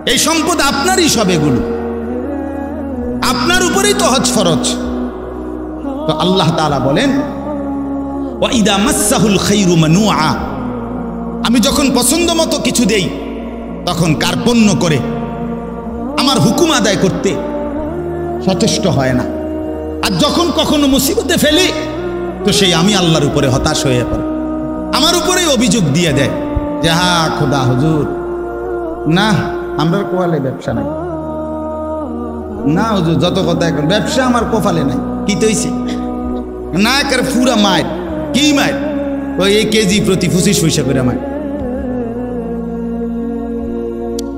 এই সম্পদ আপনারই, সব এগুলো আপনার উপরেই তো হজ ফরজ। তো আল্লাহ তাআলা বলেন ওয়া ইদা মাসসাহুল খায়রু মানুআ, আমি যখন পছন্দ মতো কিছু দেই তখন কার্পণ্য করে আমার হুকুম আদায় করতে সচেষ্ট হয় না। আর যখন কখনো মুসিবতে ফেলি তো সেই আমি আল্লাহর উপরে হতাশ হয়ে পড়ে, আমার উপরেই অভিযোগ দিয়ে দেয় যে হা খোদা হুজুর, না আমরা কোয়ালে ব্যবসা নাই, না হুজুর যত কথা এখন ব্যবসা আমার কপালে নাই, কি তৈছে না একের পুরা মায়ের কি মায়ের ওই এই কেজি প্রতি 25 পয়সা করে মায়ের,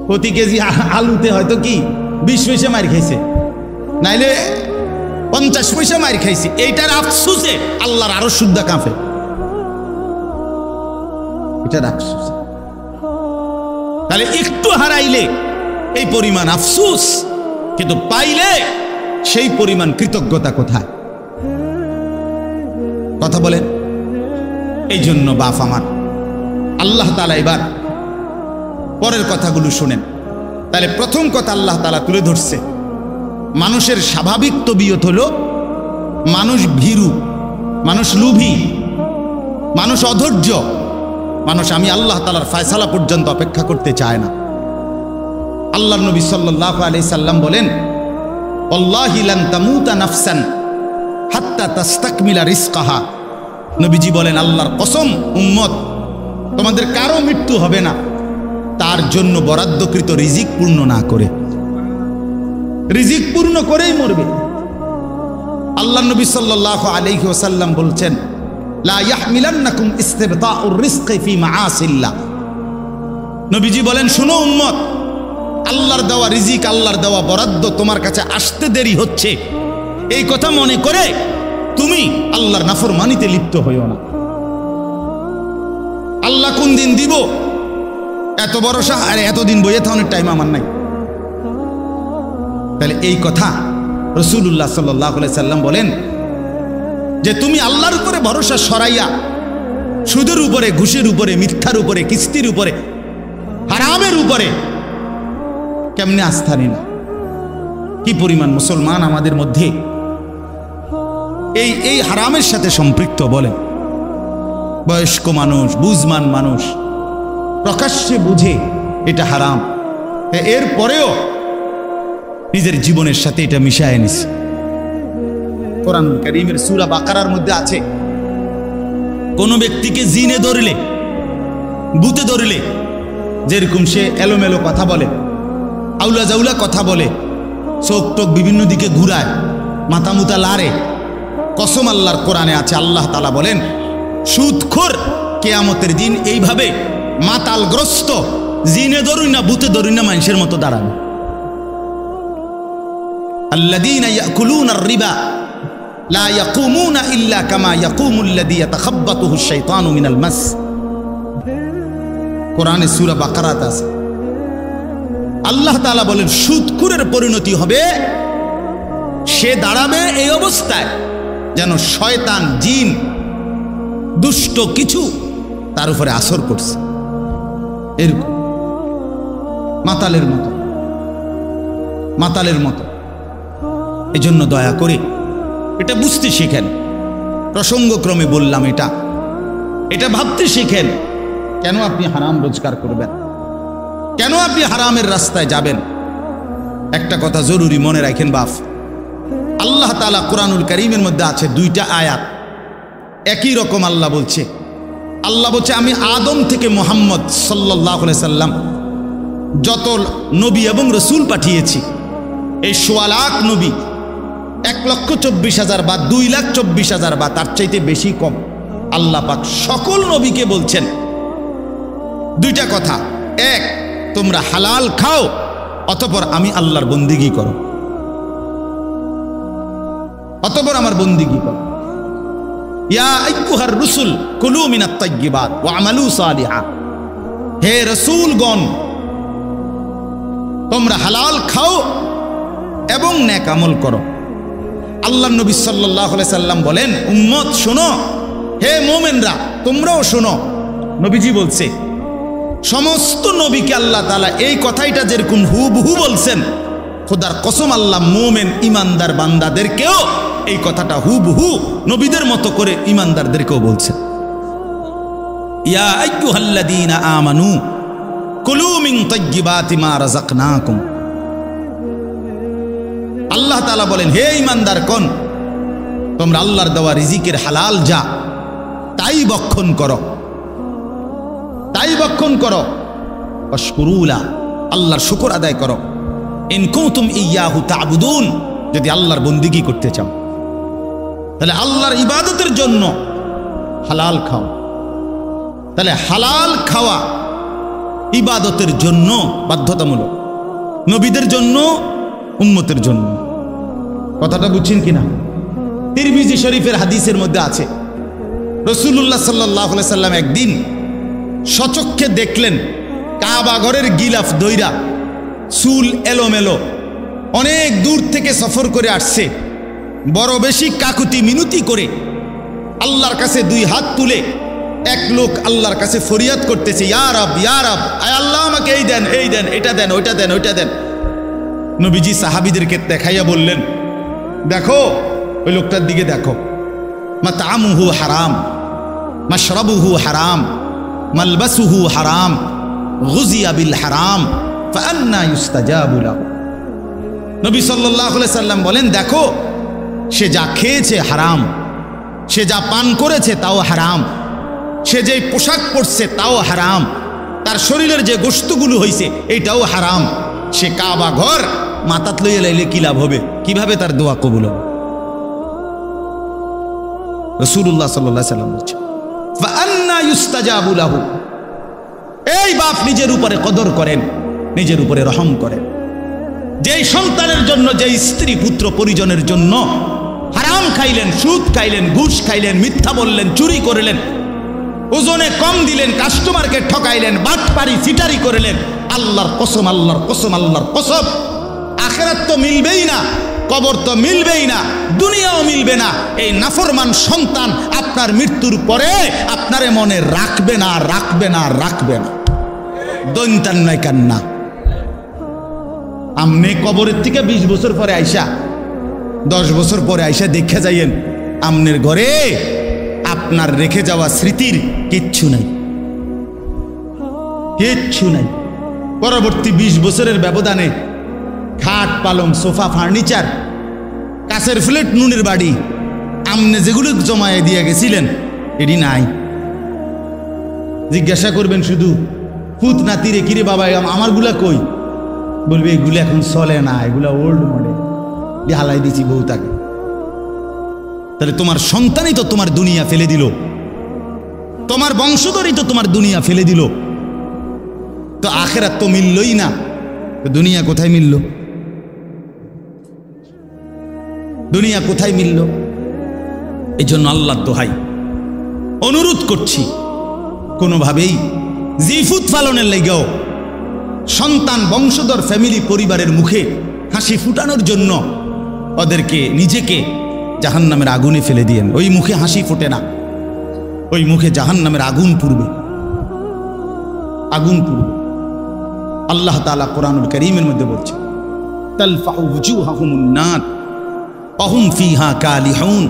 প্রতি কেজি আলুতে হয়তো কি 20 পয়সা মার খাইছে, নাইলে 50 পয়সা মার খাইছে। এইটার আফসোসে আল্লাহর আরো শুদ্ধা কাঁপে, এটার আফসোস। তাহলে একটু হারাইলে এই পরিমাণ আফসোস, কিন্তু পাইলে সেই পরিমাণ কৃতজ্ঞতা কোথায়? কথা বলেন। এই জন্য বাপ আমার, আল্লাহ তাআলা এবার পরের কথাগুলো শুনেন। তাহলে প্রথম কথা আল্লাহ তাআলা তুলে ধরছে, মানুষের স্বাভাবিক তবিয়ত হলো মানুষ ভীরু, মানুষ লোভী, মানুষ অধৈর্য, মানুষ আমি আল্লাহ তাআলার ফয়সালা পর্যন্ত অপেক্ষা করতে চায় না। আল্লাহর নবী সাল্লাল্লাহু আলাইহি সাল্লাম বলেন, আল্লাহি লান তামুতা নাফসান হাত্তা তাস্তাকমিলা রিজকাহা। নবীজি বলেন, আল্লাহর কসম উম্মত, তোমাদের কারো মৃত্যু হবে না তার জন্য বরাদ্দকৃত রিজিক পূর্ণ না করে। রিজিক পূর্ণ করেই মরবে। আল্লাহর নবী সাল্লাল্লাহু আলাইহি ওয়াসাল্লাম বলছেন, লা ইয়াহমিলান্নাকুম ইস্তিবতাউর রিজকি ফি মাআসিল্লাহ। নবীজি বলেন, শোনো উম্মত, আল্লাহর দেওয়া রিজিক, আল্লাহর দেওয়া বরাদ্দ তোমার কাছে আসতে দেরি হচ্ছে, এই কথা মনে করে তুমি আল্লাহর নাফরমানিতে লিপ্ত হইও না। আল্লাহ কোন দিন দিব এত ভরসা, আর এতদিন বইয়ে থাকার টাইম আমার নাই। তাহলে এই কথা রাসূলুল্লাহ সাল্লাল্লাহু আলাইহি সাল্লাম বলেন যে তুমি আল্লাহর উপরে ভরসা সরাইয়া সুদের উপরে, ঘুষের উপরে, মিথ্যার উপরে, কিস্তির উপরে, হারামের উপরে কেমনে আস্থা নিন? কি পরিমাণ মুসলমান আমাদের মধ্যে এই হারামের সাথে সম্পৃক্ত? বলেন, বয়স্ক মানুষ, বুঝমান মানুষ প্রকাশ্যে বুঝে এটা হারাম, এর পরেও নিজের জীবনের সাথে এটা মিশায় নিছে। কোরআন কারীমের সূরা বাকারার মধ্যে আছে, কোন ব্যক্তিকে জিনে ধরলে, ভূতে ধরলে, যেরকম সে এলোমেলো কথা বলে, আউলা জাউলা কথা বলে, চোখ টোক বিভিন্ন দিকে ঘুরায়, মাথা মুতা লাড়ে, কসম আল্লাহর কোরআনে আছে, আল্লাহ তাআলা বলেন, সুদখোর কিয়ামতের দিন এইভাবে মাতালগ্রস্ত, জিনে ধরুই না ভূতে ধরুই না মানুষের মতো দাঁড়াবে। আল্লাযীনা ইয়াকুলুনার রিবা লা ইয়াকুমুনা ইল্লা কামা ইয়াকুমুল্লাযী ইয়াতাখাব্বাতুহু আশ-শাইতানু মিনাল মাস। কোরআনে সূরা বাকারাতে আছে, আল্লাহ তাআলা বলেন, সুদখোরের পরিণতি হবে, সে দাঁড়াবে এই অবস্থায় যেন শয়তান, জিন, দুষ্ট কিছু তার উপরে আসর করছে, এরকম মাতালের মতো, মাতালের মতো। এই জন্য দয়া করে এটা বুঝতে শিখেন। প্রসঙ্গক্রমে বললাম, এটা ভাবতে শিখেন। কেন আপনি হারাম রোজগার করবেন? কেন আপনি হারামের রাস্তায় যাবেন? একটা কথা জরুরি মনে রাখেন বাপ, আল্লাহ তাআলা কোরআনুল কারীমের মধ্যে আছে 2টা আয়াত, একই রকম আল্লাহ বলছে। আল্লাহ বলছে, আমি আদম থেকে মুহাম্মদ সাল্লাল্লাহু আলাইহি সাল্লাম যত নবী এবং রসুল পাঠিয়েছি, এই 1.25 লাখ নবী, 1,24,000 বা 2,24,000 বা তার চাইতে বেশি কম, আল্লাহ পাক সকল নবীকে বলছেন 2টা কথা। এক, তোমরা হালাল খাও, অতঃপর আমি আল্লাহর বন্দিগি করো, অতঃপর আমার বন্দিগি করো। ইয়া আইয়ুহার রুসুল কুলু মিনাত তাইয়্যিবাত ওয়া আমালু সালিহা। হে রাসূলগণ, তোমরা হালাল খাও এবং নেক আমল করো। আল্লাহর নবী সাল্লাল্লাহু আলাইহি সাল্লাম বলেন, উম্মত শোনো, হে মুমিনরা তোমরাও শোনো। নবীজি বলছে, সমস্ত নবীকে আল্লাহ তাআলা এই কথাইটা যেরকম হুবহু বলছেন, খোদার কসম আল্লাহ মোমেন ইমানদার বান্দাদেরকেও এই কথাটা হুবহু নবীদের মতো করে ইমানদারদেরকেও বলছেন। ইয়া আইয়ুহাল্লাযীনা আমানু কুলু মিন তাইয়্যিবাতি মা রাযাকনাকুম। আল্লাহ তাআলা বলেন, হে ইমানদার কোন, তোমরা আল্লাহর দেওয়া রিজিকের হালাল যা তাই ভক্ষণ করো, তাই ভক্ষণ করো। ওয়াশকুরুলা, আল্লাহর শুকর আদায় করো। ইন কুনতুম ইয়াহু তা'বুদুন, যদি আল্লাহর বন্দেগী করতে চাও তাহলে আল্লাহর ইবাদতের জন্য হালাল খাও। তাহলে হালাল খাওয়া ইবাদতের জন্য বাধ্যতামূলক, নবীদের জন্য, উম্মতের জন্য। কথাটা বুঝছেন কিনা? তিরমিজি শরীফের হাদিসের মধ্যে আছে, রাসূলুল্লাহ সাল্লাল্লাহু আলাইহি সাল্লাম একদিন সচক্ষে দেখলেন কাবা ঘরের গিলাফ দইরা, চুল এলোমেলো, অনেক দূর থেকে সফর করে আসছে, বড় বেশি কাকুতি মিনতি করে আল্লাহর কাছে দুই হাত তুলে এক লোক আল্লাহর কাছে ফরিয়াদ করতেছে, ইয়া রব, ইয়া রব, আয় আল্লাহ আমাকে এই দেন, এই দেন, এটা দেন, ওইটা দেন, ওইটা দেন। নবীজি সাহাবীদেরকে দেখাইয়া বললেন, দেখো ওই লোকটার দিকে দেখো, মাতআমুহু হারাম, মাশরাবুহু হারাম, মালবাসুহু হারাম, গুযিয়া বিল হারাম, ফাআন্না ইউস্তাজাবু লাহু। নবী সাল্লাল্লাহু আলাইহি সাল্লাম বলেন, দেখো সে যা খেয়েছে হারাম, সে যা পান করেছে তাও হারাম, সে যে পোশাক পরছে তাও হারাম, তার শরীরের যে গোশতগুলো হয়েছে এইটাও হারাম। সে কাবা ঘর মাথাত লইয়া লাইলে কি লাভ হবে? কিভাবে তার দোয়া কবুল হবে? রাসূলুল্লাহ সাল্লাল্লাহু আলাইহি সাল্লাম বলেছেন, ফাআন্না ইউস্তাজাবু লাহু। এই বাপ নিজের উপরে কদর করেন, নিজের উপরে রহম করেন। যেই সন্তানের জন্য, যেই স্ত্রী পুত্র পরিজনের জন্য হারাম খাইলেন, সুদ খাইলেন, ঘুষ খাইলেন, মিথ্যা বললেন, চুরি করলেন, ওজনে কম দিলেন, কাস্টমারকে ঠকাইলেন, বাটপারি চিটারি করলেন, আল্লাহর কসম, আল্লাহর কসম, আল্লাহর কসম, আখিরাত তো মিলবেই না, কবর তো মিলবেই না, দুনিয়াও মিলবে না। এই নাফরমান সন্তান আপনার মৃত্যুর পরে আপনারে মনে রাখবে না, রাখবে না, রাখবে না। দৈন্তান নয় কান্না। আমনে কবরের থেকে 20 বছর পরে আইসা, 10 বছর পরে আইসা দেখে যাইয়েন আমনের ঘরে আপনার রেখে যাওয়া স্মৃতির কিচ্ছু নাই, কিচ্ছু নাই। পরবর্তী 20 বছরের ব্যবধানে খাট, পালং, সোফা, ফার্নিচার, কাছের ফ্লেট, নুনের বাড়ি, আমনে যেগুলো জমায়ে দিয়ে গেছিলেন এটি নাই। জিজ্ঞাসা করবেন শুধু ফুত নাতিরে, কিরে বাবা আমারগুলা কই? বলবে এগুলো এখন চলে না, এগুলা ওল্ড মডেল, হালাই দিছি বউ তাকে। তাহলে তোমার সন্তানই তো তোমার দুনিয়া ফেলে দিল, তোমার বংশধরই তো তোমার দুনিয়া ফেলে দিল। তো আখিরাত তো মিললই না, তো দুনিয়া কোথায় মিলল? দুনিয়া কোথায় মিলল? এই জন্য আল্লাহর দোহাই অনুরোধ করছি, কোনোভাবেই জিফুত পালনের লেগেও সন্তান, বংশধর, ফ্যামিলি, পরিবারের মুখে হাসি ফুটানোর জন্য ওদেরকে, নিজেকে জাহান্নামের আগুনে ফেলে দিয়েন। ওই মুখে হাসি ফোটে না, ওই মুখে জাহান্নামের আগুন পুড়বে, আগুন পুড়বে। আল্লাহ তাআলা কোরআনুল কারীমের মধ্যে বলছে, তালফাউ ওয়ুজুহাহুমুন নার ওয়া হুম ফিহা কালিহুন।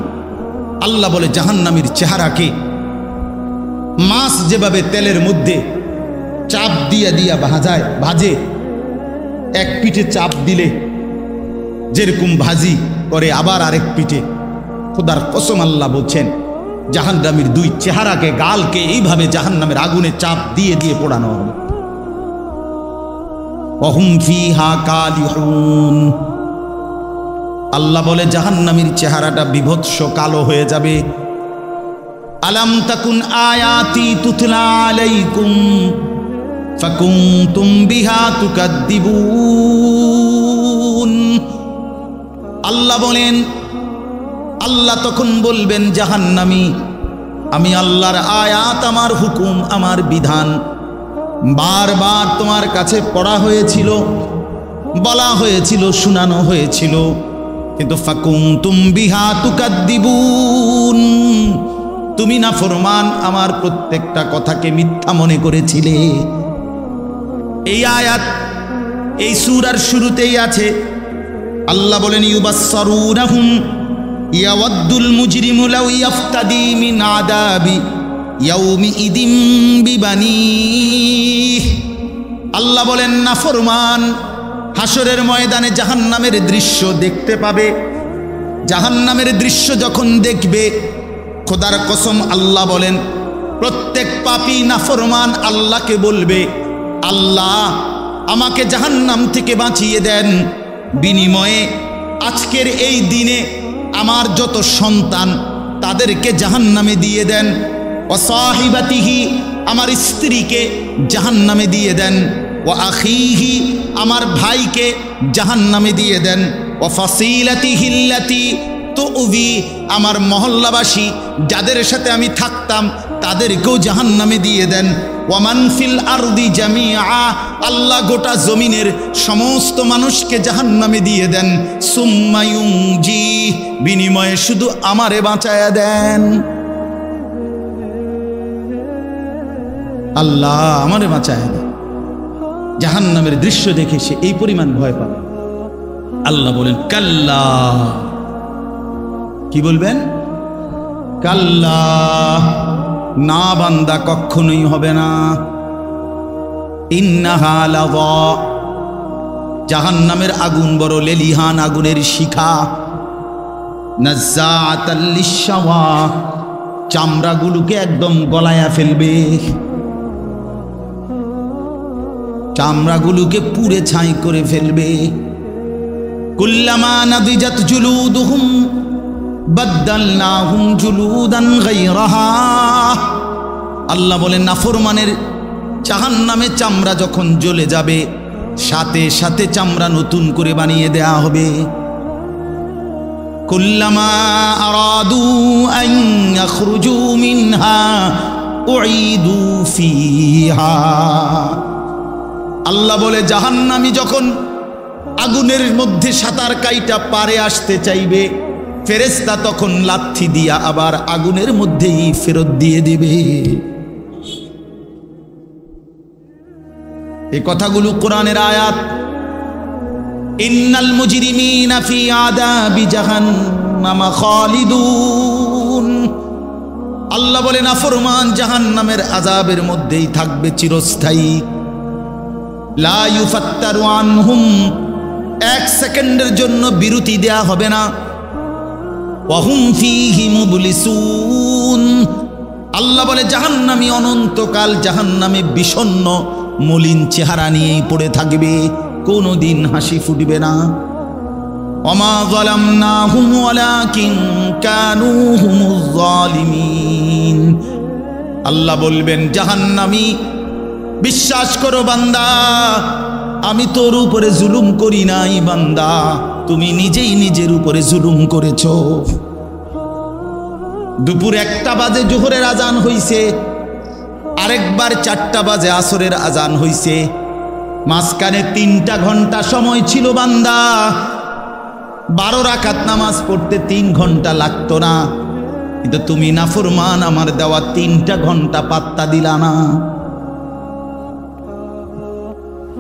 আল্লাহ বলে জাহান্নামীর চেহারাকে মাছ যেভাবে তেলের মধ্যে চাপ দিয়া দিয়া ভাজে, এক পিঠে চাপ দিলে যেরকম ভাজি করে আবার আরেক পিঠে, খোদার কসম আল্লাহ বলছেন জাহান্নামীর দুই চেহারাকে, গালকে এইভাবে জাহান্নামের আগুনে চাপ দিয়ে দিয়ে পোড়ানো হবে। ওয়াহুম ফিহা কালিহুন। আল্লাহ বলে জাহান্নামীর চেহারাটা বিভৎস কালো হয়ে যাবে। আলাম তাকুন আয়াতি তুতলা আলাইকুম ফাকুনতুম বিহা তুকাদ্দিবুন। আল্লাহ বলেন, আল্লাহ তখন বলবেন জাহান্নামী, আমি আল্লাহর আয়াত, আমার হুকুম, আমার বিধান বারবার তোমার কাছে পড়া হয়েছিল, বলা হয়েছিল, শোনানো হয়েছিল, কিন্তু ফাকুনতুম বিহা তুকাদ্দিবুন, তুমি নাফরমান, আমার প্রত্যেকটা কথাকে মিথ্যা মনে করেছিলে। এই আয়াত এই সূরার শুরুতেই আছে। আল্লাহ বলেন ইউবাসসারুনাহুম ইয়াওয়াদ্দুল মুজরিমু লাউ ইয়াফতাদি মিন আযাবি ইয়াউমিইদিম বিবানিহি। আল্লাহ বলেন নাফরমান হাসরের ময়দানে জাহান্নামের দৃশ্য দেখতে পাবে। জাহান্নামের দৃশ্য যখন দেখবে, খোদার কসম আল্লাহ বলেন প্রত্যেক পাপী নাফরমান আল্লাহকে বলবে, আল্লাহ আমাকে জাহান্নাম থেকে বাঁচিয়ে দেন, বিনিময়ে আজকের এই দিনে আমার যত সন্তান তাদেরকে জাহান্নামে দিয়ে দেন। ওয়া সাহিবাতিহি আমার স্ত্রীকে জাহান্নামে দিয়ে দেন। ওয়া আখিহি আমার ভাইকে জাহান্নামে দিয়ে দেন। ওয়া ফাসিলাতিহি আল্লাতি তুউবি আমার মহল্লাবাসী যাদের সাথে আমি থাকতাম তাদেরকেও জাহান্নামে দিয়ে দেন। ওয়ামান ফিল আরদি জামিআ আল্লাহ গোটা জমিনের সমস্ত মানুষকে জাহান্নামে দিয়ে দেন। সুম্মা ইউনজি বিনিময়ে শুধু আমারে বাঁচায়া দেন। আল্লাহ আমারে বাঁচায়া দেন। জাহান্নামের দৃশ্য দেখে সে এই পরিমাণ ভয় পাবে। আল্লাহ বলেন কাল্লা, কি বলবেন? কাল্লা, না বান্দা কখনোই হবে না। ইন্নাহা লাযা জাহান্নামের আগুন বড় লেলিহান আগুনের শিখা। নাজ্জাআতাল লিশশাওয়া চামড়াগুলোকে একদম গলায়া ফেলবে, চামড়াগুলোকে পুড়ে ছাই করে ফেলবে। কুল্লামা নাদিজাত জুলুদুহুম বাদদালনাহুম জুলুদান গায়রাহা। আল্লাহ বলেন নাফরমানের জাহান্নামে চামড়া যখন জ্বলে যাবে, সাথে সাথে চামড়া নতুন করে বানিয়ে দেয়া হবে। কুল্লামা আরাদু আন ইয়াখরুজু মিনহা উঈদু ফিহা। আল্লাহ বলে জাহান্নামী যখন আগুনের মধ্যে সাঁতার কাইটা পারে আসতে চাইবে, ফেরেশতা তখন লাথি দিয়া আবার আগুনের মধ্যেই ফেরত দিয়ে দিবে। এই কথাগুলো কোরআনের আয়াত। ইন্নাল মুজরিমিনা ফি আযাবি জাহান্নাম খালিদুন। আল্লাহ বলে নাফরমান জাহান্নামের আযাবের মধ্যেই থাকবে চিরস্থায়ী। লা ইউফাত্তারু আনহুম এক সেকেন্ডের জন্য বিরতি দেয়া হবে না। ওয়াহুম ফীহি মুবলিসুন। আল্লাহ বলে জাহান্নামী অনন্তকাল জাহান্নামে বিষণ্ণ মলিন চেহারা নিয়েই পড়ে থাকবে, কোনোদিন হাসি ফুটবে না। ওমা যালামনাহুম ওয়ালাকিন কানু হুমুজ জালিমিন। আল্লাহ বলবেন জাহান্নামী বিশ্বাস করো বান্দা, আমি তোর উপরে জুলুম করি নাই বান্দা, তুমি নিজেই নিজের উপরে জুলুম করেছ। দুপুর 1টা বাজে জোহরের আজান হইছে, আরেকবার 4টা বাজে আসরের আজান হইছে, মাঝখানে 3টা ঘন্টা সময় ছিল বান্দা। 12 রাকাত নামাজ পড়তে 3 ঘন্টা লাগতো না, কিন্তু তুমি নাফরমান আমার দেওয়া 3টা ঘন্টা পাত্তা দিলা না।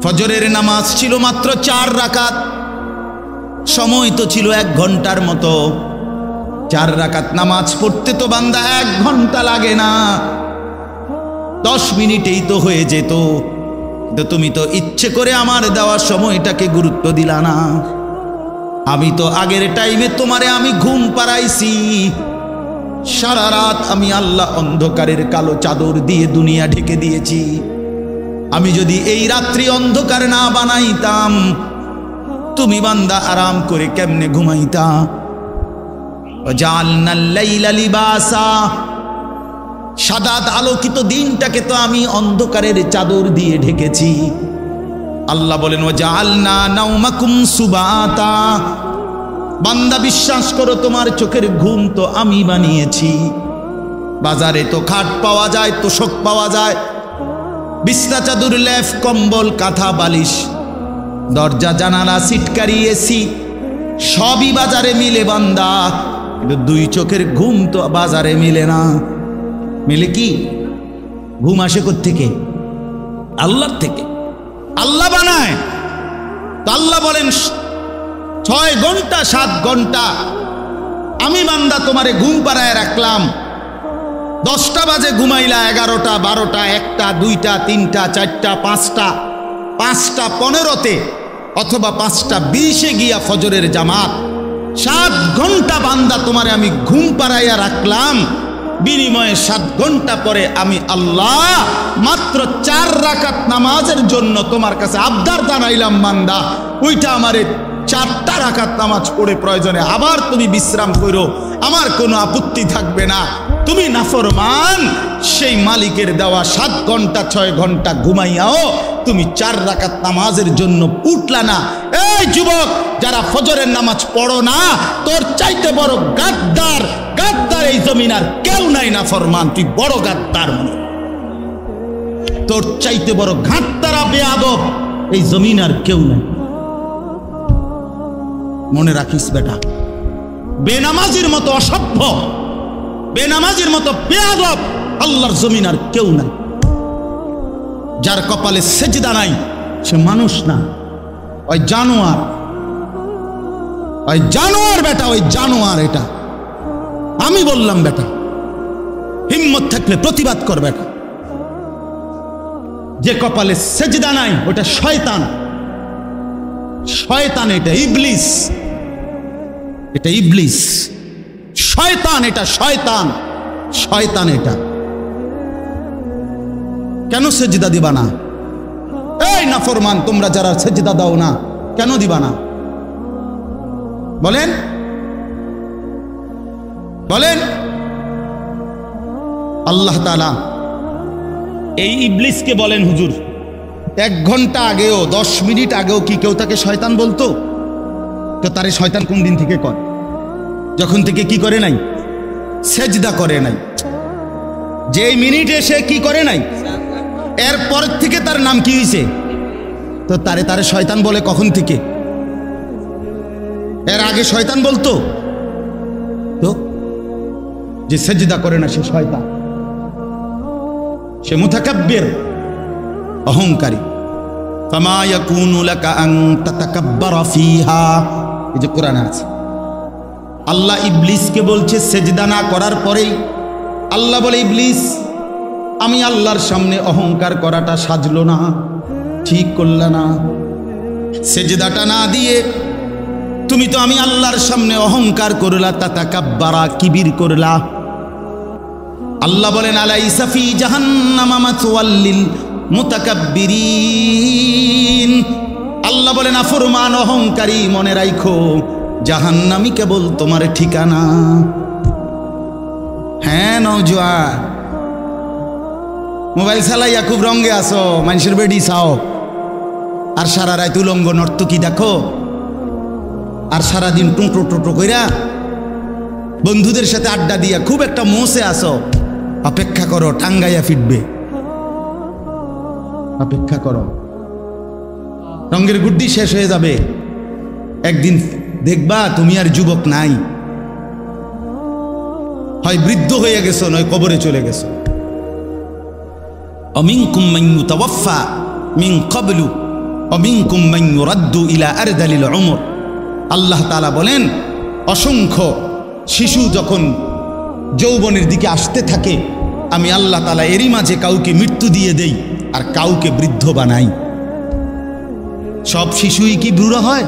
ফজরের নামাজ ছিল মাত্র 4 রাকাত, সময় তো ছিল 1 ঘন্টার মতো। 4 রাকাত নামাজ পড়তে তো বান্দা 1 ঘন্টা লাগে না, 10 মিনিটেই তো হয়ে যেত। কিন্তু তুমি তো ইচ্ছে করে আমার দেওয়ার সময়টাকে গুরুত্ব দিলা না। আমি তো আগের টাইমে তোমারে আমি ঘুম পাড়াইছি, সারা রাত আমি আল্লাহ অন্ধকারের কালো চাদর দিয়ে দুনিয়া ঢেকে দিয়েছি। আমি যদি এই রাত্রি অন্ধকার না বানাইতাম, তুমি বান্দা আরাম করে কেমনে ঘুমাইতা। জাআলনাল লাইলা লিবাসা সাদাত আলোকিত দিনটাকে তো আমি অন্ধকারের চাদর দিয়ে ঢেকেছি। আল্লাহ বলেন ওয়াজআলনা নাওমাকুম সুবাতা। বান্দা বিশ্বাস করো তোমার চোখের ঘুম তো আমি বানিয়েছি। বাজারে তো খাট পাওয়া যায়, তোশক পাওয়া যায়, বিছনা চাদর লেফ কম্বল কাঁথা বালিশ দরজা জানালা সিটকারি এসি সবই বাজারে মিলে বান্দা, কিন্তু 2 চোখের ঘুম তো বাজারে মিলে না। মিলে কি? ঘুম আসে কোত্থেকে? আল্লাহর থেকে। আল্লাহ বানায়। তো আল্লাহ বলেন 6 ঘন্টা 7 ঘন্টা আমি বান্দা তোমারে ঘুম পাড়ায় রাখলাম। 10টা বাজে ঘুমাইলা, 11টা 12টা 1টা 2টা 3টা 4টা 5টা 5টা 15তে অথবা 5টা 20-এ গিয়া ফজরের জামাত। 7 ঘন্টা বান্দা তোমারে আমি ঘুম পাড়াইয়া রাখলাম, বিনিময়ে 7 ঘন্টা পরে আমি আল্লাহ মাত্র 4 রাকাত নামাজের জন্য তোমার কাছে আবদার জানাইলাম বান্দা, ওইটা আমারে 4টা রাকাত নামাজ পড়ে প্রয়োজনে আবার তুমি বিশ্রাম করো, আমার কোনো আপত্তি থাকবে না। তুমি নাফরমান, সেই মালিকের দেওয়া 7 ঘন্টা 6 ঘন্টা ঘুমাইয়াও তুমি 4 রাকাত নামাজের জন্য উঠলা না। এই যুবক, যারা ফজরের নামাজ পড়ো না, তোর চাইতে বড় গাদ্দার গাদ্দার এই জমিন আর কেউ নাই। নাফরমান, তুই বড় গাদ্দার, তোর চাইতে বড় গাদ্দার বেয়াদব এই জমিন আর কেউ নাই। মনে রাখিস বেটা, বেনামাজির মতো অসভ্য, বেনামাজির মতো বেয়াদব আল্লাহর জমিন আর কেউ নাই। যার কপালে সেজদা নাই সে মানুষ না, ওই জানোয়ার, ওই জানোয়ার বেটা, ওই জানোয়ার। এটা আমি বললাম বেটা, হিম্মত থাকলে প্রতিবাদ কর বেটা। যে কপালে সেজদা নাই ওটা শয়তান, শয়তান, এটা ইবলিস, এটা ইবলিস, শয়তান, এটা শয়তান, শয়তান। এটা কেন সেজদা দিবা না? এই নাফরমান, তোমরা যারা সেজদা দাও না, কেন দিবা না বলেন? বলেন। আল্লাহ তাআলা এই ইবলিসকে বলেন, হুজুর 1 ঘন্টা আগেও 10 মিনিট আগেও কি কেউ তাকে শয়তান বলতো? তো তারে শয়তান কোন দিন থেকে কর? যখন থেকে কি করে নাই? সেজদা করে নাই। যেই মিনিটে সে কি করে নাই, এরপর থেকে তার নাম কি হয়েছে? তো তারে শয়তান বলে কখন থেকে? এর আগে শয়তান বলতো? তো যে সেজদা করে না সে শয়তান, সে মুতাকাব্বির, অহংকারী। ফামা ইয়াকুনু লাকা আন তাতাকাব্বারা ফিহা, এই যে কোরআনে আছে। আল্লাহ ইবলিসকে বলছে সেজদা না করার পরেই আল্লাহ বলে, ইবলিস আমি আল্লাহর সামনে অহংকার করাটা সাজলো না, ঠিক করলা না। সেজদাটা না দিয়ে তুমি তো আমি আল্লাহর সামনে অহংকার করলা, তাতাকাব্বারা, কিবির করলা। আল্লাহ বলেন, আলাইসা ফি জাহান্নামা মাথওয়াল লিল মুতাকাব্বিরিন। আল্লাহ বলেন, নাফরমান অহংকারী, মনে রাখো জাহান্নামই কেবল তোমার ঠিকানা। হ্যাঁ নওজোয়ান, মোবাইল চালাইয়া খুব রঙে আসো, মানুষের বেডি চাও, আর সারা রাত উলঙ্গ নর্তকী দেখো, আর সারাদিন টুঁটো টুটো কইরা বন্ধুদের সাথে আড্ডা দিয়া খুব একটা মোসে আসো। অপেক্ষা করো, টাঙ্গাইয়া ফিটবে। অপেক্ষা করো, রঙের গুড্ডি শেষ হয়ে যাবে, একদিন দেখবা তুমি আর যুবক নাই, হয় বৃদ্ধ হয়ে গেছো, নয় কবরে চলে গেছো। অমিনকুম মান ইউতাওয়াফা মিন ক্বাবলু অমিনকুম মান ইউরাদ্দু ইলা আরদালিল উমর। আল্লাহ তাআলা বলেন, অসংখ্য শিশু যখন যৌবনের দিকে আসতে থাকে, আমি আল্লাহ তাআলা এরই মাঝে কাউকে মৃত্যু দিয়ে দেই আর কাউকে বৃদ্ধ বানাই। সব শিশুই কি বুড়ো হয়?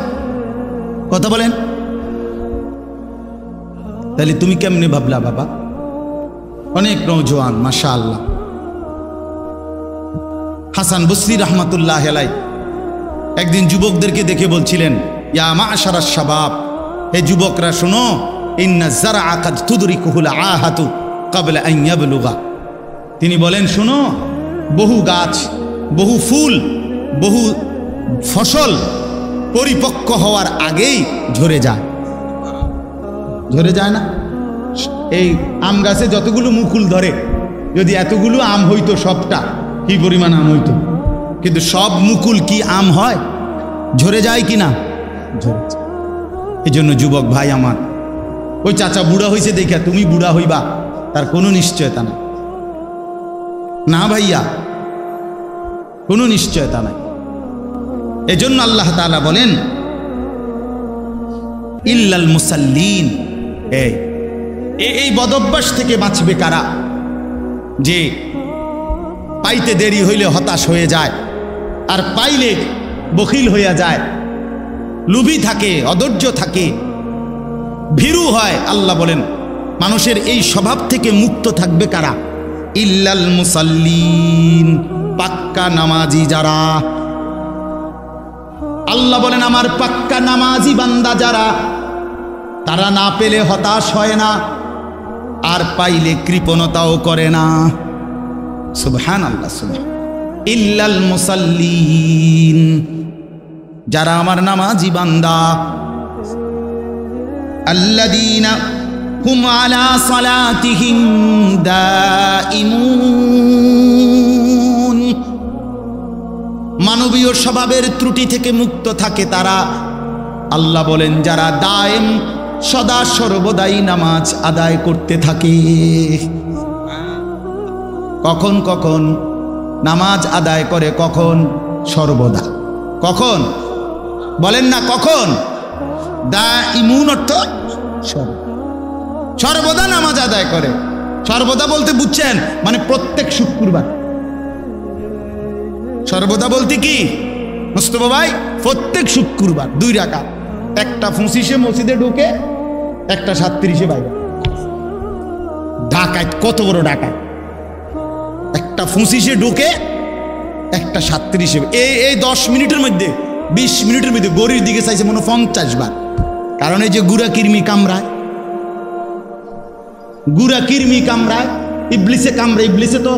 কথা বলেন। তাহলে তুমি কেমনে ভাবলা বাবা? অনেক নওজোয়ান, মাশাআল্লাহ। হাসান বসরি রহমাতুল্লাহ আলাইহি একদিন যুবকদেরকে দেখে বলছিলেন, ইয়া মা'শারাশ শাবাব, হে যুবকরা শোনো, ইন্না যারআ কাদ তুদরিকুহুল আহাতু ক্বাবলা আন ইয়াবলুগা। তিনি বলেন, শোনো, বহু গাছ, বহু ফুল, বহু ফসল পরিপক্ক হওয়ার আগেই ঝরে যায়। ঝরে যায় না? এই আম গাছে যতগুলো মুকুল ধরে, যদি এতগুলো আম হইতো সবটা, কি পরিমাণ আম হইতো। কিন্তু সব মুকুল কি আম হয়? ঝরে যায় কি না? ঝরে যায়। এই জন্য যুবক ভাই আমার, ওই চাচা বুড়া হয়েছে দেখা তুমি বুড়া হইবা তার কোনো নিশ্চয়তা নাই। না ভাইয়া, কোনো নিশ্চয়তা নাই। এজন্য আল্লাহ তাআলা বলেন ইল্লাল মুসাল্লিন, এই বদভ্যাস থেকে বাঁচবে কারা? যে পাইতে দেরি হইলে হতাশ হয়ে যায়, আর পাইলে বখিল হইয়া যায়, লোভী থাকে, অধৈর্য থাকে, ভীরু হয়। আল্লাহ বলেন মানুষের এই স্বভাব থেকে মুক্ত থাকবে কারা? ইল্লাল মুসাল্লিন, পাক্কা নামাজি যারা। আল্লাহ বলেন আমার পাক্কা নামাজি বান্দা যারা, তারা না পেলে হতাশ হয় না, আর পাইলে কৃপণতাও করে না। সুবহানাল্লাহ, সুবহান। ইল্লাল মুসাল্লিন, যারা আমার নামাজি বান্দা। আল্লাযীনা হুম আলা সালাতিহিম দাইমুন, মানবীয় স্বভাবের ত্রুটি থেকে মুক্ত থাকে তারা। আল্লাহ বলেন যারা দায়েম, সদা সর্বদাই নামাজ আদায় করতে থাকে। কখন কখন নামাজ আদায় করে? কখন? সর্বদা। কখন বলেন না? কখন? দাইমুন অর্থ সর্বদা নামাজ আদায় করে। সর্বদা বলতে বুঝছেন মানে প্রত্যেক শুক্রবার। সর্বদা বলতে কি মুস্তফা ভাই? প্রত্যেক শুক্রবার 2 রাকাত, একটা 25-এ মসজিদে ঢুকে, একটা 37-এ বাইরে। ডাকাত কত বড় ডাকাত! একটা 25-এ ঢুকে, একটা 37-এ। এই 10 মিনিটের মধ্যে, 20 মিনিটের মধ্যে গরির দিকে চাইছে মনে 50 বার। কারণ এই যে গুড়া কিরমি কামড়ায়, গুড়া কিরমি কামড়ায়, ইবলিসে কামড়ায়। ইবলিসে তো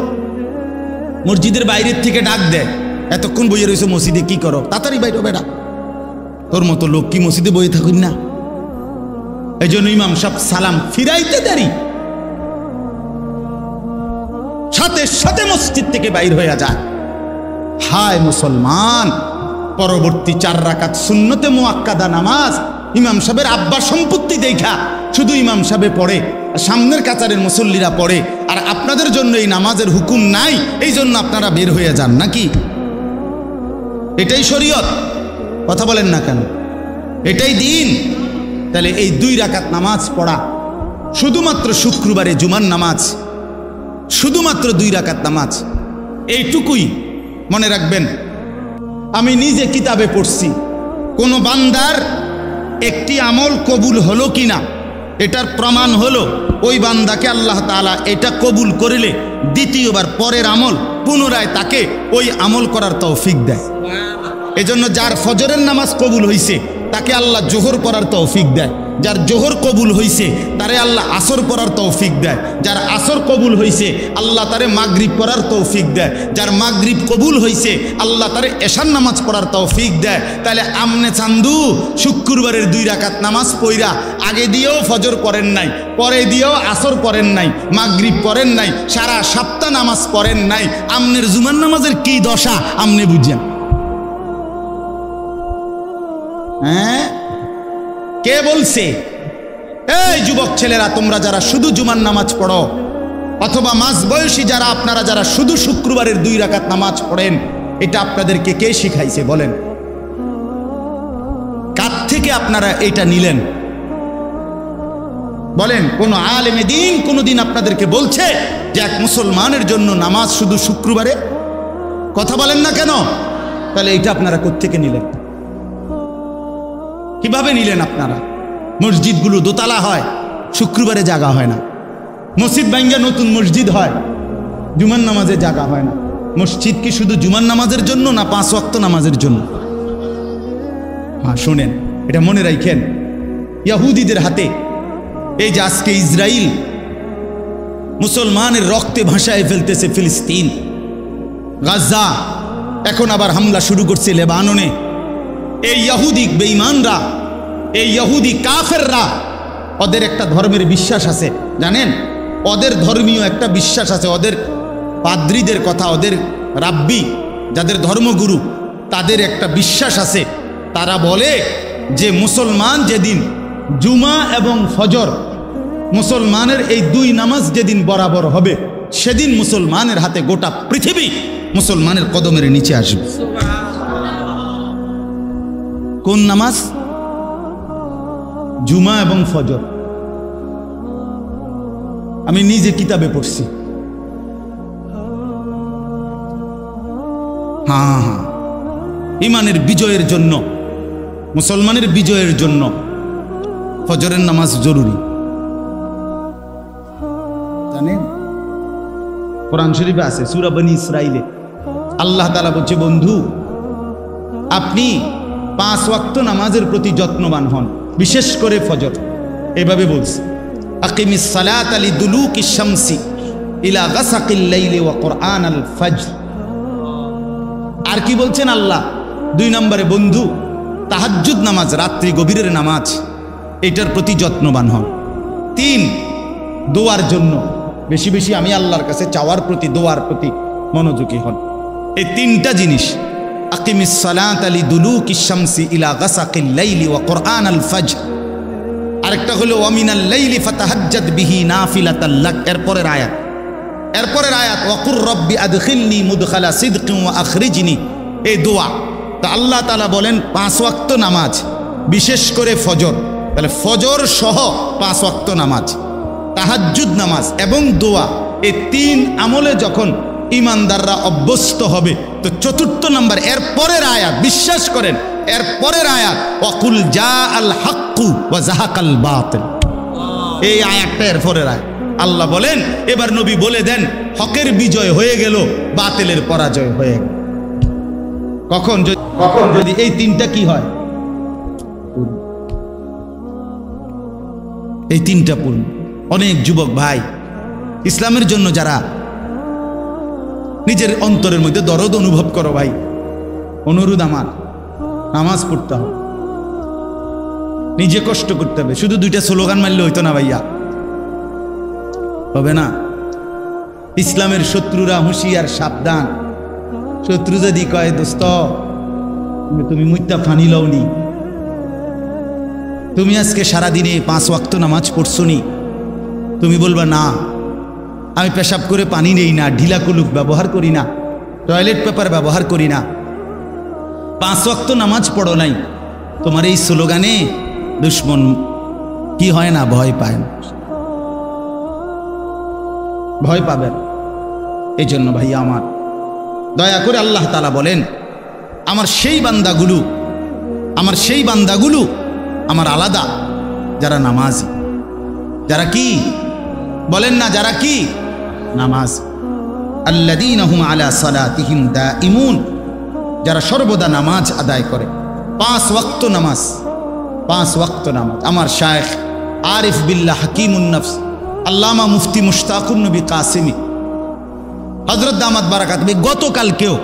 মসজিদের বাইরের থেকে ডাক দেয়, এতক্ষণ বইয়ে রয়েছে মসজিদে, কি করো? তাড়াতাড়ি বাইরে বেড়া, তোর মতো লোক কি মসজিদে বইয়ে থাকুন না? এই জন্য ইমাম সাহেব সালাম ফিরাইতে দেরি, সাথে সাথে মসজিদ থেকে বাইর হয়ে যায়। হায় মুসলমান, পরবর্তী 4 রাকাত সুন্নতে মুআক্কাদা নামাজ ইমাম সাহেবের আব্বার সম্পত্তি দেখা শুধু ইমাম সাহেবে পড়ে, সামনের কাতারের মুসল্লিরা পড়ে, আর আপনাদের জন্য এই নামাজের হুকুম নাই, এই জন্য আপনারা বের হয়ে যান নাকি? এটাই শরীয়ত? কথা বলেন না কেন? এটাই দিন? তাহলে এই 2 রাকাত নামাজ পড়া, শুধুমাত্র শুক্রবারে জুমার নামাজ, শুধুমাত্র 2 রাকাত নামাজ, এইটুকুই মনে রাখবেন। আমি নিজে কিতাবে পড়ছি, কোন বান্দার একটি আমল কবুল হলো কিনা এটার প্রমাণ হলো ওই বান্দাকে আল্লাহ তাআলা এটা কবুল করিলে দ্বিতীয়বার পরের আমল পুনরায় তাকে ওই আমল করার তৌফিক দেয়। এজন্য যার ফজরের নামাজ কবুল হইছে তাকে আল্লাহ জোহর পড়ার তৌফিক দেয়, যার জোহর কবুল হইছে তারে আল্লাহ আসর পড়ার তৌফিক দেয়, যার আসর কবুল হইছে আল্লাহ তারে মাগরিব পড়ার তৌফিক দেয়, যার মাগরিব কবুল হইছে আল্লাহ তারে এশার নামাজ পড়ার তৌফিক দেয়। তাহলে আমনে চান্দু শুক্রবারের 2 রাকাত নামাজ পইরা আগে দিয়েও ফজর পড়েন নাই, পরে দিয়েও আসর পড়েন নাই, মাগরিব পড়েন নাই, সারা সপ্তাহ নামাজ পড়েন নাই, আমনের জুমার নামাজের কি দশা আমনে বুঝেন? হ্যাঁ, কে বলছে? এই যুবক ছেলেরা, তোমরা যারা শুধু জুমার নামাজ পড়ো, অথবা মাঝ বয়সী যারা, আপনারা যারা শুধু শুক্রবারের 2 রাকাত নামাজ পড়েন, এটা আপনাদেরকে কে শিখাইছে বলেন? কার থেকে আপনারা এটা নিলেন বলেন? কোন আলেমে দ্বীন কোনদিন আপনাদেরকে বলছে যে এক মুসলমানের জন্য নামাজ শুধু শুক্রবারে? কথা বলেন না কেন? তাহলে এটা আপনারা কোত্থেকে নিলেন? কিভাবে নিলেন আপনারা? মসজিদগুলো দোতলা হয়, শুক্রবারে জায়গা হয় না। মসজিদ ভাঙ্গা নতুন মসজিদ হয়, জুমার নামাজে জায়গা হয় না। মসজিদ কি শুধু জুমার নামাজের জন্য না 5 ওয়াক্ত নামাজের জন্য? হ্যাঁ, শুনেন, এটা মনে রাখেন। ইহুদিদের হাতে এই যে আজকে ইসরায়েল মুসলমানের রক্তে ভাসায় ফেলতেছে ফিলিস্তিন, গাজা, এখন আবার হামলা শুরু করছে লেবাননে। এই ইহুদি বেঈমানরা, এই ইহুদি কাফেররা, ওদের একটা ধর্মের বিশ্বাস আছে জানেন? ওদের ধর্মীয় একটা বিশ্বাস আছে, ওদের পাদ্রীদের কথা, ওদের রাব্বি যাদের ধর্মগুরু তাদের একটা বিশ্বাস আছে। তারা বলে যে মুসলমান যেদিন জুমা এবং ফজর, মুসলমানের এই 2 নামাজ যেদিন বরাবর হবে, সেদিন মুসলমানের হাতে গোটা পৃথিবী মুসলমানের কদমের নিচে আসবে। কোন নামাজ? জুমা এবং ফজর। আমি নিজে কিতাবে পড়ছি। হ্যাঁ হ্যাঁ, ইমানের বিজয়ের জন্য, মুসলমানের বিজয়ের জন্য ফজরের নামাজ জরুরি। জানেন, কোরআন শরীফে আছে, সূরা বনী ইসরাইলে আল্লাহ তাআলা বলছে, বন্ধু আপনি 5 ওয়াক্ত নামাজের প্রতি যত্নবান হন, বিশেষ করে ফজর। এভাবে বলছে, আকিমিস সালাতা লিদুলুকিশ শামসি ইলা গাসাকিল লাইলি ওয়া কুরআনাল ফজর। আর কি বলছেন আল্লাহ? 2 নম্বরে, বন্ধু তাহাজ্জুদ নামাজ, রাত্রি গভীরের নামাজ, এটার প্রতি যত্নবান হন। 3, দোয়ার জন্য বেশি বেশি আমি আল্লাহর কাছে চাওয়ার প্রতি, দোয়ার প্রতি মনোযোগী হন। এই 3টা জিনিস, আকিমিস সালাতা লিদুলুকিশ শামসি ইলা গাসাকিল লাইলি ওয়া কুরআনাল ফজর। আরেকটা হলো ওয়া মিনাল লাইলি ফাতাহাজ্জাদ বিহি নাফিলাতাল লাক। এরপরের আয়াত ওয়া কুর রব্বি আদখিলনি মুদখালা সিদকিন ওয়া আখরিজনি, এই দোয়া। তা আল্লাহ তাআলা বলেন 5 ওয়াক্ত নামাজ, বিশেষ করে ফজর। তাহলে ফজর সহ 5 ওয়াক্ত নামাজ, তাহাজ্জুদ নামাজ এবং দোয়া, এই 3 আমলে যখন ইমানদাররা অভ্যস্ত হবে, তো 4 নম্বর এর পরের আয়াত, বিশ্বাস করেন এর পরের আয়াত ওয়াকুল জাআল হাক্কু ওয়া যাহাকাল বাতিল, এই আয়াতটা এর পরের আয়াত। আল্লাহ বলেন, এবার নবী বলে দেন, হকের বিজয় হয়ে গেল, বাতিলের পরাজয় হয়ে গেল। কখন যদি এই 3টা কি হয়? এই 3টা পূর্ণ। অনেক যুবক ভাই ইসলামের জন্য যারা নিজের অন্তরের মধ্যে দরদ অনুভব করো, ভাই অনুরোধ আমার, নামাজ পড়তে হবে, নিজে কষ্ট করতে হবে। শুধু 2টা স্লোগান মারলে হইতো না ভাইয়া, হবে না। ইসলামের শত্রুরা হুঁশিয়ার, সাবধান। শত্রু যদি কয়, দোস্ত তুমি মুইতা ফানি লওনি, তুমি আজকে সারাদিনে 5 ওয়াক্ত নামাজ পড়ছো নি, তুমি বলবা না আমি পেশাব করে পানি নেই না, ঢিলা কুলুক ব্যবহার করি না, টয়লেট পেপার ব্যবহার করি না, 5 ওয়াক্ত নামাজ পড়ো নাই, তোমার এই স্লোগানে দুশ্মন কি হয় না, ভয় পায় না, ভয় পাবেন। এই জন্য ভাই আমার, দয়া করে আল্লাহ তাআলা বলেন, আমার সেই বান্দাগুলো আমার আলাদা, যারা নামাজি, যারা কি বলেন না, যারা কি নামাজ, আল্লাযীনা হুম আলা সালাতিহিম দাঈমুন, যারা সর্বদা নামাজ আদায় করে। 5 ওয়াক্ত নামাজ, 5 ওয়াক্ত নামাজ। আমার শায়েখ আরিফ বিল্লাহ হাকিমুন নফস আল্লামা মুফতি মুশতাকুন নবী কাসেমি হযরত দামাত বারাকাত গতকালকেও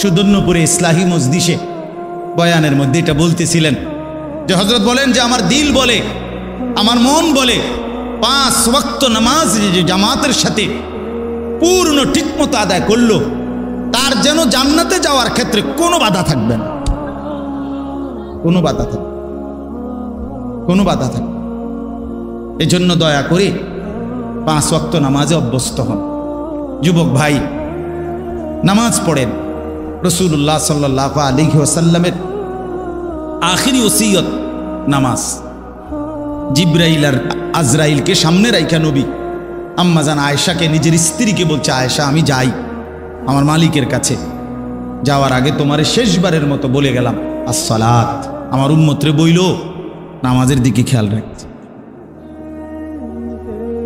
সুদর্ণপুরে ইসলাহি মজলিসে বয়ানের মধ্যে এটা বলতেছিলেন যে হযরত বলেন যে আমার দিল বলে, আমার মন বলে, 5 ওয়াক্ত নামাজ যে জামাতের সাথে পূর্ণ ঠিকমতো আদায় করলো, তার যেন জান্নাতে যাওয়ার ক্ষেত্রে কোনো বাধা থাকবে না, কোনো বাধা থাকবে, কোনো বাধা থাকবে। এই জন্য দয়া করে 5 ওয়াক্ত নামাজে অভ্যস্ত হন। যুবক ভাই নামাজ পড়েন। রাসূলুল্লাহ সাল্লাল্লাহু আলাইহি ওয়াসাল্লামের আখিরি ওসিয়ত নামাজ। জিব্রাইল আর আজরাইলকে সামনে রাইখা নবী আম্মাজান আয়েশাকে, নিজের স্ত্রীকে বলছে, আয়েশা আমি যাই আমার মালিকের কাছে, যাওয়ার আগে তোমারে শেষবারের মতো বলে গেলাম আসসালাত। আমার উম্মতরে বইল নামাজের দিকে খেয়াল রাখছে,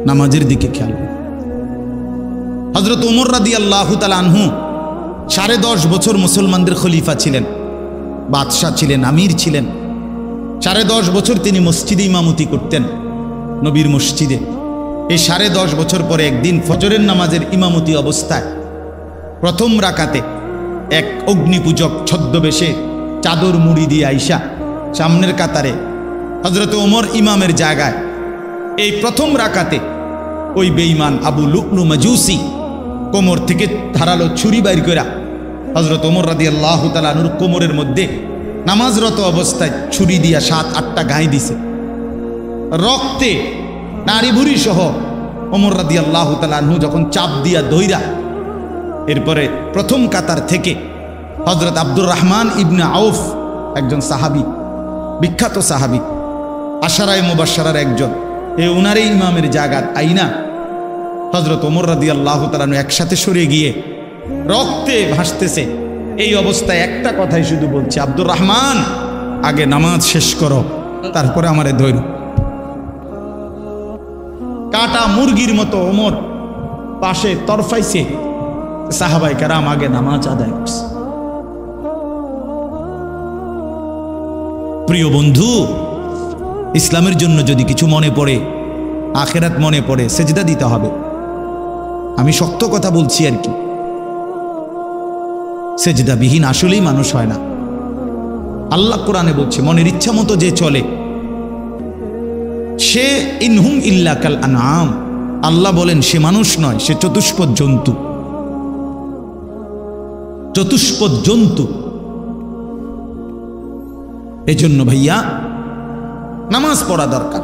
নামাজের দিকে খেয়াল। হযরত ওমর রাদিয়াল্লাহু তাআলা আনহু 10.5 বছর মুসলমানদের খলিফা ছিলেন, বাদশাহ ছিলেন, আমির ছিলেন। 10.5 বছর তিনি মসজিদে ইমামতি করতেন, নবীর মসজিদে। এই 10.5 বছর পরে একদিন ফজরের নামাজের ইমামতি অবস্থায় প্রথম রাকাতে এক অগ্নিপূজক ছদ্মবেশে চাদর মুড়ি দিয়ে আইসা সামনের কাতারে হযরত ওমর ইমামের জায়গায়, এই প্রথম রাকাতে ওই বেঈমান আবু লুকলু মাজুসি কোমর থেকে ধারালো ছুরি বাইর কইরা হযরত ওমর রাদিয়াল্লাহু তাআলা আনহুর কোমরের মধ্যে নামাজরত অবস্থায় ছুরি দিয়া 7-8টা গায়ে দিছে। রক্তে নারী ভুরি সহ ওমর রাদিয়াল্লাহু তাআলা আনহু যখন চাপ দিয়া ধইরা, এরপরে প্রথম কাতার থেকে হযরত আব্দুর রহমান ইবনে আউফ একজন সাহাবী, বিখ্যাত সাহাবী, আশারায়ে মুবাশশারার একজন। এই উনারই ইমামের জায়গাত আইনা হযরত ওমর রাদিয়াল্লাহু তাআলা একসাথে সরে গিয়ে রক্তে ভাসতেছে। এই অবস্থায় একটা কথাই শুধু বলছে, আব্দুর রহমান, আগে নামাজ শেষ করো, তারপরে আমারে ধৈর্য। কাটা মুরগির মতো ওমর পাশে তরফাইছে, সাহাবায়ে কেরাম আগে নামাজ আদায় করছে। প্রিয় বন্ধু, ইসলামের জন্য যদি কিছু মনে পড়ে, আখিরাত মনে পড়ে, সেজদা দিতে হবে। আমি শক্ত কথা বলছি আর কি, সেজদাবিহীন আসলেই মানুষ হয় না। আল্লাহ কোরআনে বলছে, মনের ইচ্ছা মতো যে চলে সে ইনহুম ইল্লা কাল আনআম। আল্লাহ বলেন সে মানুষ নয়, সে চতুষ্পদ জন্তু। চতুষ্পদ জন্তু। এজন্য ভাইয়া নামাজ পড়া দরকার,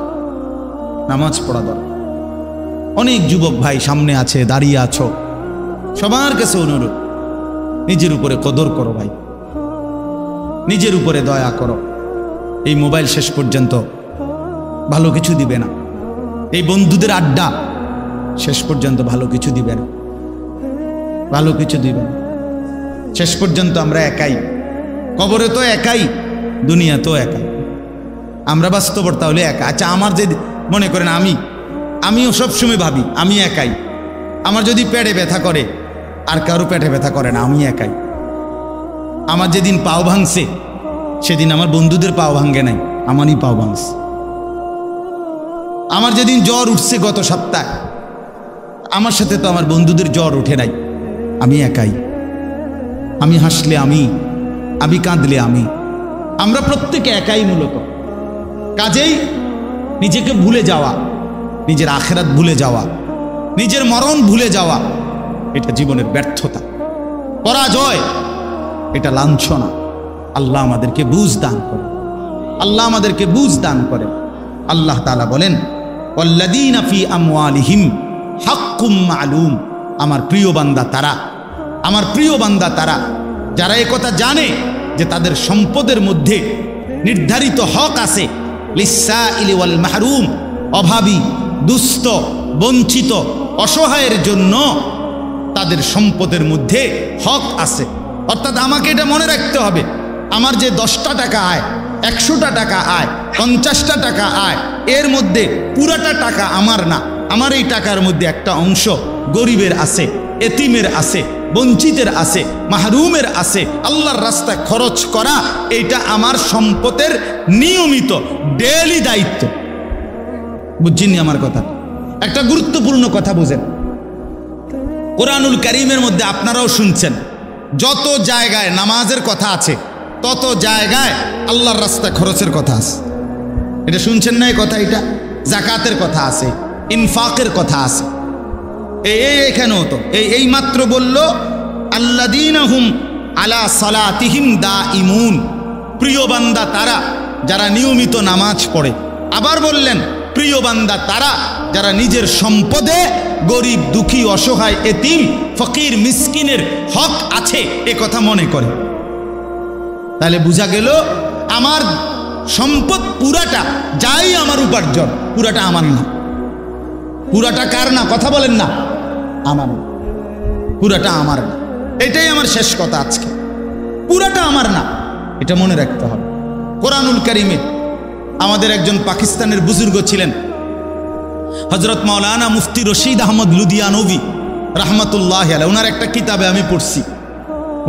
নামাজ পড়া দরকার। অনেক যুবক ভাই সামনে আছে, দাঁড়িয়ে আছো, সবার কাছে অনুরোধ, নিজের উপরে কদর করো ভাই, নিজের উপরে দয়া করো। এই মোবাইল শেষ পর্যন্ত ভালো কিছু দিবে না, এই বন্ধুদের আড্ডা শেষ পর্যন্ত ভালো কিছু দিবে না, ভালো কিছু দিবে না। শেষ পর্যন্ত আমরা একাই, কবরে তো একাই, দুনিয়া তো একাই। আমরা বাস্তবতা হলে একা। আচ্ছা, আমার যে মনে করেন আমিও সবসময় ভাবি আমি একাই। আমার যদি পেটে ব্যথা করে, আর কারো পেটে ব্যথা করে না, আমি একাই। আমার যেদিন পাও ভাঙছে, সেদিন আমার বন্ধুদের পাও ভাঙে নাই, আমারই পাও ভাঙছে। আমার যেদিন জ্বর উঠছে গত সপ্তাহে, আমার সাথে তো আমার বন্ধুদের জ্বর উঠে নাই, আমি একাই। আমি হাসলে আমি কাঁদলে আমি। আমরা প্রত্যেকে একাই মূলত। কাজেই নিজেকে ভুলে যাওয়া, নিজের আখিরাত ভুলে যাওয়া, নিজের মরণ ভুলে যাওয়া, এটা জীবনের ব্যর্থতা, পরাজয়, এটা লাঞ্ছনা। আল্লাহ আমাদেরকে বুঝ দান করে, আল্লাহ আমাদেরকে বুঝ দান করে। আল্লাহ তাআলা বলেন, ওয়াল্লাযীনা ফী আমওয়ালিহিম হাক্কুম মা'লুম। আমার প্রিয় বান্দা তারা, আমার প্রিয় বান্দা তারা যারা একথা জানে যে তাদের সম্পদের মধ্যে নির্ধারিত হক আছে। লিসসাইলি ওয়াল মাহরুম, অভাবী, দুস্থ, বঞ্চিত, অসহায়ের জন্য তাদের সম্পদের মধ্যে হক আছে। অর্থাৎ আমাকে এটা মনে রাখতে হবে, আমার যে 10টা টাকা আয়, 100টা টাকা আয়, 50টা টাকা আয়, এর মধ্যে পুরাটা টাকা আমার না। আমার এই টাকার মধ্যে একটা অংশ গরিবের আছে, এতিমের আছে, বঞ্চিতের আছে, মাহরুমের আছে। আল্লাহর রাস্তায় খরচ করা এইটা আমার সম্পদের নিয়মিত ডেইলি দায়িত্ব। বুঝছেননি আমার কথা? একটা গুরুত্বপূর্ণ কথা বুঝেন, কোরআনুল কারীমের মধ্যে আপনারাও শুনছেন, যত জায়গায় নামাজের কথা আছে তত জায়গায় আল্লাহর রাস্তায় খরচের কথা আছে। এটা শুনছেন না? এই কথা, এটা যাকাতের কথা আছে, ইনফাকের কথা আছে। এখানেও তো এই মাত্র বলল, আল্লাযীনা হুম আলা সালাতিহিম দাঈমুন। প্রিয় বান্দা তারা যারা নিয়মিত নামাজ পড়ে। আবার বললেন, প্রিয় বান্দা তারা যারা নিজের সম্পদে গরিব, দুঃখী, অসহায়, এতিম, ফকির, মিসকিনের হক আছে এ কথা মনে করে। তাহলে বোঝা গেল আমার সম্পদ পুরাটা, যাই আমার উপার্জন, পুরাটা আমার না। পুরাটা কার না? কথা বলেন না। আমার না, পুরাটা আমার না। এটাই আমার শেষ কথা আজকে, পুরাটা আমার না, এটা মনে রাখতে হবে। কোরআনুল কারীমে আমাদের একজন পাকিস্তানের বুজুর্গ ছিলেন, হযরত মাওলানা মুফতি রশিদ আহমদ লুধিয়ানভী রাহমাতুল্লাহি আলাইহি। ওনার একটা কিতাবে আমি পড়ছি,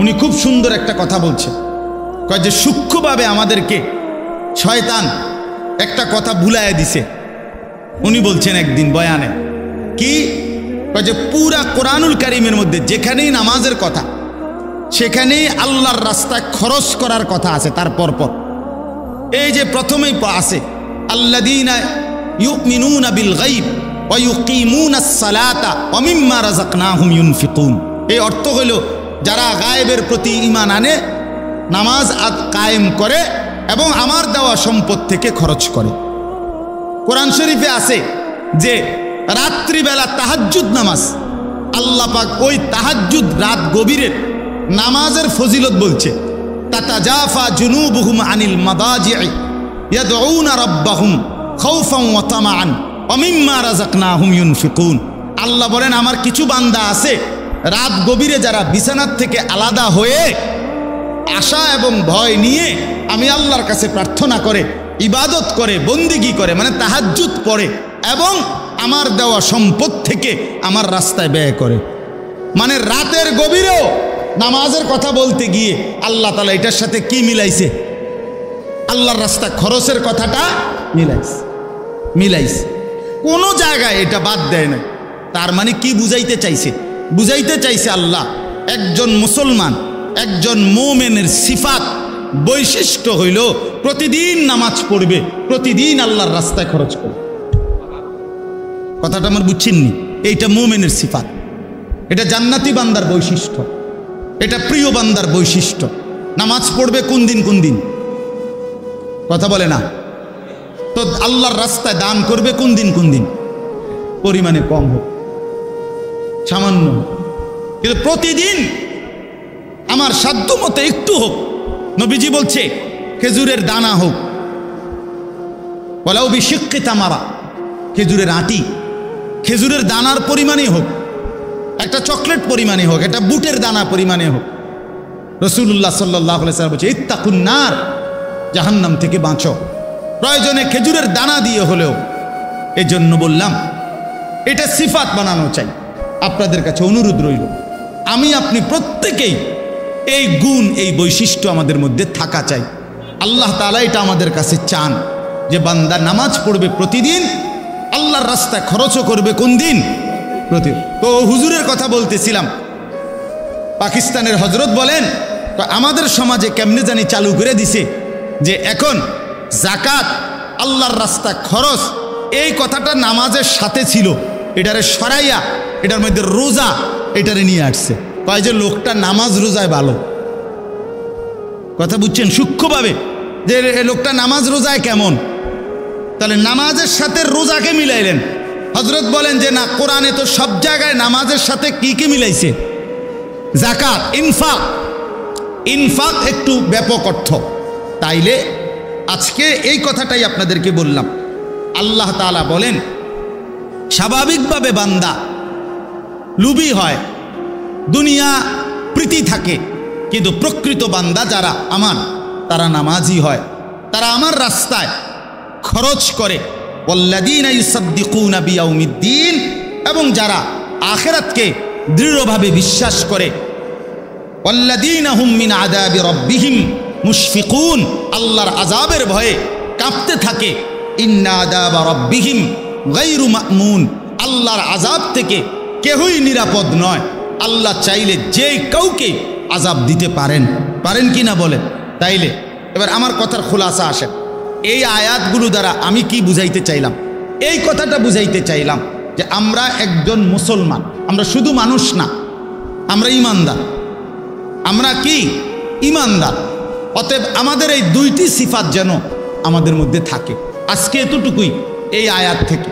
উনি খুব সুন্দর একটা কথা বলছেন, কয় যে সূক্ষ্মভাবে আমাদেরকে শয়তান একটা কথা ভুলাইয়া দিছে। উনি বলছেন একদিন বয়ানে, কি কয় যে পুরা কোরআনুল কারীমের মধ্যে যেখানেই নামাজের কথা, সেখানেই আল্লাহর রাস্তায় খরচ করার কথা আছে। তার পরপর এই যে প্রথমেই আছে, আল্লাযীনা ইউমিনুনা বিল গায়ব ওয়া ইউকিমুনাস সালাতা ওয়া মিম্মা রাযাকনাহুম ইউনফিকুন। এই অর্থ হলো যারা গায়েবের প্রতি ঈমান আনে, নামাজ কায়েম করে এবং আমার দেওয়া সম্পদ থেকে খরচ করে। কোরআন শরীফে আছে যে রাত্রিবেলা তাহাজ্জুদ নামাজ, আল্লাহ পাক ওই তাহাজ্জুদ রাত গভীরের নামাজের ফজিলত বলছে। তাতাজাফা জুনুবুহুম আনিল মাদাজি'i ইয়াদউনা রাব্বাহুম খাউফান ওয়া তামাআন ওয়া মিম্মা রাযাকনাহুম ইউনফিকুন। আল্লাহ বলেন আমার কিছু বান্দা আছে রাত গভীরে যারা বিছানার থেকে আলাদা হয়ে আশা এবং ভয় নিয়ে আমি আল্লাহর কাছে প্রার্থনা করে, ইবাদত করে, বন্দিগি করে, মানে তাহাজ্জুদ পড়ে এবং আমার দেওয়া সম্পদ থেকে আমার রাস্তায় ব্যয় করে। মানে রাতের গভীরেও নামাজের কথা বলতে গিয়ে আল্লাহ তাআলা এটার সাথে কি মিলাইছে? আল্লাহর রাস্তা খরচের কথাটা মিলাইছে। কোনো জায়গায় এটা বাদ দেয় না। তার মানে কি বুঝাইতে চাইছে? বুঝাইতে চাইছে আল্লাহ একজন মুসলমান, একজন মুমিনের সিফাত, বৈশিষ্ট্য হইল প্রতিদিন নামাজ পড়বে, প্রতিদিন আল্লাহর রাস্তায় খরচ করবে। কথাটা আমার বুঝছেননি? এইটা মুমিনের সিফাত, এটা জান্নাতি বান্দার বৈশিষ্ট্য, এটা প্রিয় বান্দার বৈশিষ্ট্য। নামাজ পড়বে কোন দিন কোন দিন? কথা বলে না তো। আল্লাহর রাস্তায় দান করবে কোন দিন কোন দিন? পরিমাণে কম হোক, সামান্য হোক, কিন্তু প্রতিদিন আমার সাধ্য মতো একটু হোক। নবীজি বলছে খেজুরের দানা হোক, ওয়ালাউ বিশিক্কি তামারা, খেজুরের আটি, খেজুরের দানার পরিমাণে হোক, একটা চকলেট পরিমাণে হোক, একটা বুটের দানা পরিমাণে হোক। রাসূলুল্লাহ সাল্লাল্লাহু আলাইহি ওয়াসাল্লাম বলছে ইত্তাকুন নার, জাহান্নাম থেকে বাঁচো, প্রয়োজনে খেজুরের দানা দিয়ে হলেও। এজন্য বললাম এটা সিফাত বানানো চাই। আপনাদের কাছে অনুরোধ রইল, আমি আপনি প্রত্যেকেই এই গুণ, এই বৈশিষ্ট্য আমাদের মধ্যে থাকা চাই। আল্লাহ তাআলা এটা আমাদের কাছে চান যে বান্দা নামাজ পড়বে প্রতিদিন, আল্লাহর রাস্তায় খরচও করবে কোন দিন? প্রতিদিন। তো হুজুরের কথা বলতেছিলাম, পাকিস্তানের হজরত বলেন আমাদের সমাজে কেমনে জানি চালু করে দিছে যে এখন জাকাত, আল্লাহর রাস্তা খরচ, এই কথাটা নামাজের সাথে ছিল, এটারে সরাইয়া এটার মধ্যে রোজা এটারে নিয়ে আসছে। কয় যে লোকটা নামাজ রোজায় ভালো। কথা বুঝছেন সূক্ষ্মভাবে যে লোকটা নামাজ রোজায় কেমন? তাহলে নামাজের সাথে রোজাকে মিলাইলেন। হজরত বলেন যে না, কোরআনে তো সব জায়গায় নামাজের সাথে কি কি মিলাইছে? জাকাত, ইনফাক। ইনফাক একটু ব্যাপক অর্থ। তাইলে আজকে এই কথাটাই আপনাদেরকে বললাম। আল্লাহ তাআলা বলেন স্বাভাবিকভাবে বান্দা লুবি হয়, দুনিয়া প্রীতি থাকে, কিন্তু প্রকৃত বান্দা যারা আমার, তারা নামাজি হয়, তারা আমার রাস্তায় খরচ করে। ওয়াল্লাযীনা ইউসাদ্দিকুনা বিয়াউমিদ্দিন, এবং যারা আখিরাতকে দৃঢ়ভাবে বিশ্বাস করে। ওয়াল্লাযীনা হুম মিন আযাবি রাব্বিহিম মুশফিকুন, আল্লাহর আযাবের ভয়ে কাঁপতে থাকে। ইন্না আযাবা রাব্বিহিম গায়রু মা'মুন, আল্লাহর আযাব থেকে কেউই নিরাপদ নয়। আল্লাহ চাইলে যে কাউকে আযাব দিতে পারেন, পারেন কি না বলেন? তাইলে এবার আমার কথার খুলাসা আসেন। এই আয়াতগুলো দ্বারা আমি কি বুঝাইতে চাইলাম? এই কথাটা বুঝাইতে চাইলাম যে আমরা একজন মুসলমান, আমরা শুধু মানুষ না, আমরা ইমানদার। আমরা কি ইমানদার। অতএব আমাদের এই দুইটি সিফাত যেন আমাদের মধ্যে থাকে। আজকে এতটুকুই এই আয়াত থেকে।